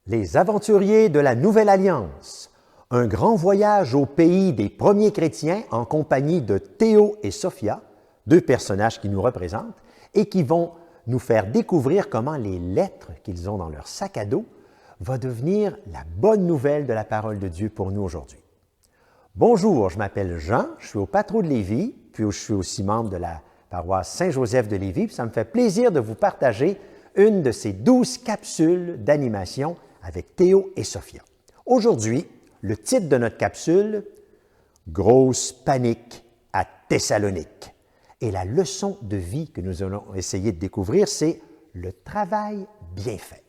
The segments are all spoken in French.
Les aventuriers de la Nouvelle Alliance, un grand voyage au pays des premiers chrétiens en compagnie de Théo et Sophia, deux personnages qui nous représentent et qui vont nous faire découvrir comment les lettres qu'ils ont dans leur sac à dos vont devenir la bonne nouvelle de la parole de Dieu pour nous aujourd'hui. Bonjour, je m'appelle Jean, je suis au Patro de Lévis, puis je suis aussi membre de la paroisse Saint-Joseph de Lévis, puis ça me fait plaisir de vous partager une de ces 12 capsules d'animation avec Théo et Sophia. Aujourd'hui, le titre de notre capsule, « Grosse panique à Thessalonique ». Et la leçon de vie que nous allons essayer de découvrir, c'est le travail bien fait.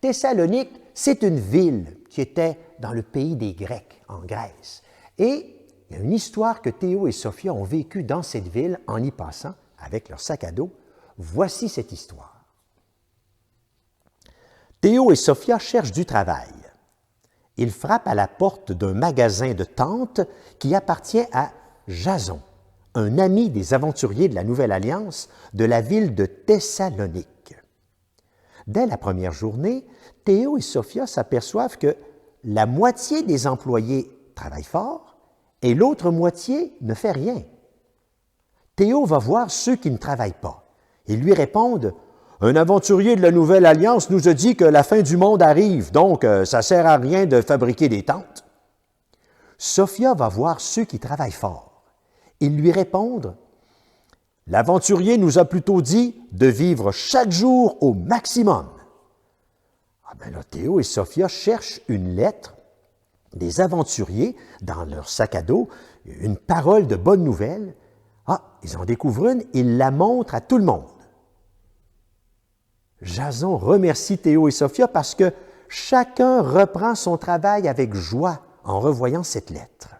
Thessalonique, c'est une ville qui était dans le pays des Grecs, en Grèce. Et il y a une histoire que Théo et Sophia ont vécue dans cette ville en y passant avec leur sac à dos. Voici cette histoire. Théo et Sophia cherchent du travail. Ils frappent à la porte d'un magasin de tentes qui appartient à Jason, un ami des aventuriers de la Nouvelle Alliance de la ville de Thessalonique. Dès la première journée, Théo et Sophia s'aperçoivent que la moitié des employés travaille fort et l'autre moitié ne fait rien. Théo va voir ceux qui ne travaillent pas. Ils lui répondent « Un aventurier de la Nouvelle Alliance nous a dit que la fin du monde arrive, donc ça ne sert à rien de fabriquer des tentes. » Sophia va voir ceux qui travaillent fort. Ils lui répondent « L'aventurier nous a plutôt dit de vivre chaque jour au maximum. » Ah ben là, Théo et Sophia cherchent une lettre des aventuriers dans leur sac à dos, une parole de bonne nouvelle. Ah, ils en découvrent une, ils la montrent à tout le monde. Jason remercie Théo et Sophia parce que chacun reprend son travail avec joie en revoyant cette lettre.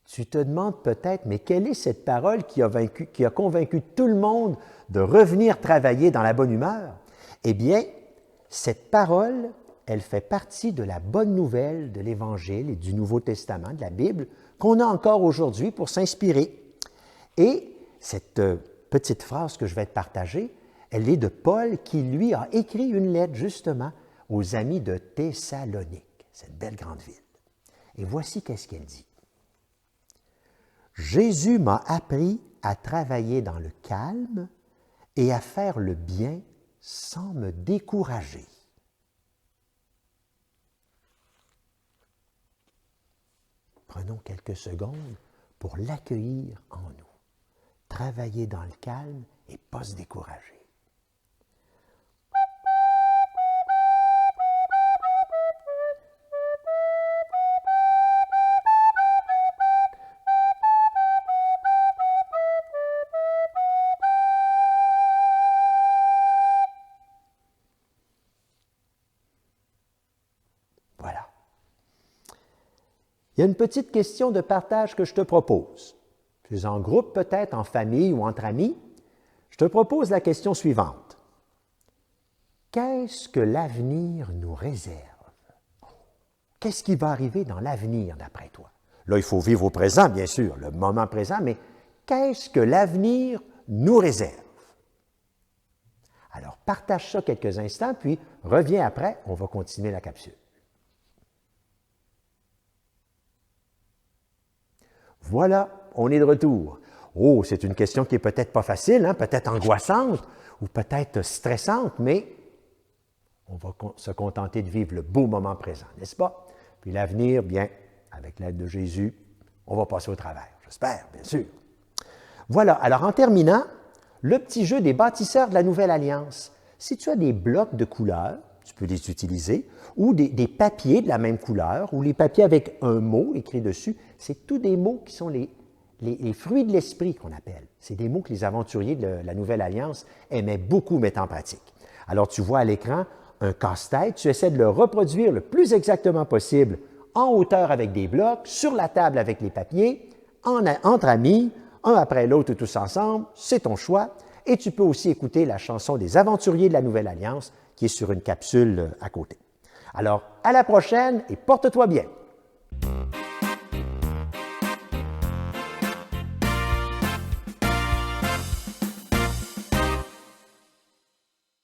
Tu te demandes peut-être, mais quelle est cette parole qui a convaincu tout le monde de revenir travailler dans la bonne humeur? Eh bien, cette parole, elle fait partie de la bonne nouvelle de l'Évangile et du Nouveau Testament, de la Bible, qu'on a encore aujourd'hui pour s'inspirer. Et cette petite phrase que je vais te partager, elle est de Paul qui, lui, a écrit une lettre justement aux amis de Thessalonique, cette belle grande ville. Et voici qu'est-ce qu'elle dit. « Jésus m'a appris à travailler dans le calme et à faire le bien sans me décourager. » Prenons quelques secondes pour l'accueillir en nous. Travailler dans le calme et pas se décourager. Voilà. Il y a une petite question de partage que je te propose. Tu es en groupe peut-être, en famille ou entre amis. Je te propose la question suivante. Qu'est-ce que l'avenir nous réserve? Qu'est-ce qui va arriver dans l'avenir d'après toi? Là, il faut vivre au présent, bien sûr, le moment présent, mais qu'est-ce que l'avenir nous réserve? Alors, partage ça quelques instants, puis reviens après, on va continuer la capsule. Voilà, on est de retour. Oh, c'est une question qui est peut-être pas facile, hein, peut-être angoissante ou peut-être stressante, mais on va se contenter de vivre le beau moment présent, n'est-ce pas? Puis l'avenir, bien, avec l'aide de Jésus, on va passer au travers, j'espère, bien sûr. Voilà, alors en terminant, le petit jeu des bâtisseurs de la Nouvelle Alliance. Si tu as des blocs de couleurs, tu peux les utiliser, ou des papiers de la même couleur, ou les papiers avec un mot écrit dessus, c'est tous des mots qui sont les fruits de l'esprit qu'on appelle. C'est des mots que les aventuriers de la Nouvelle Alliance aimaient beaucoup mettre en pratique. Alors, tu vois à l'écran un casse-tête, tu essaies de le reproduire le plus exactement possible en hauteur avec des blocs, sur la table avec les papiers, entre amis, un après l'autre tous ensemble, c'est ton choix. Et tu peux aussi écouter la chanson des aventuriers de la Nouvelle Alliance qui est sur une capsule à côté. Alors, à la prochaine et porte-toi bien!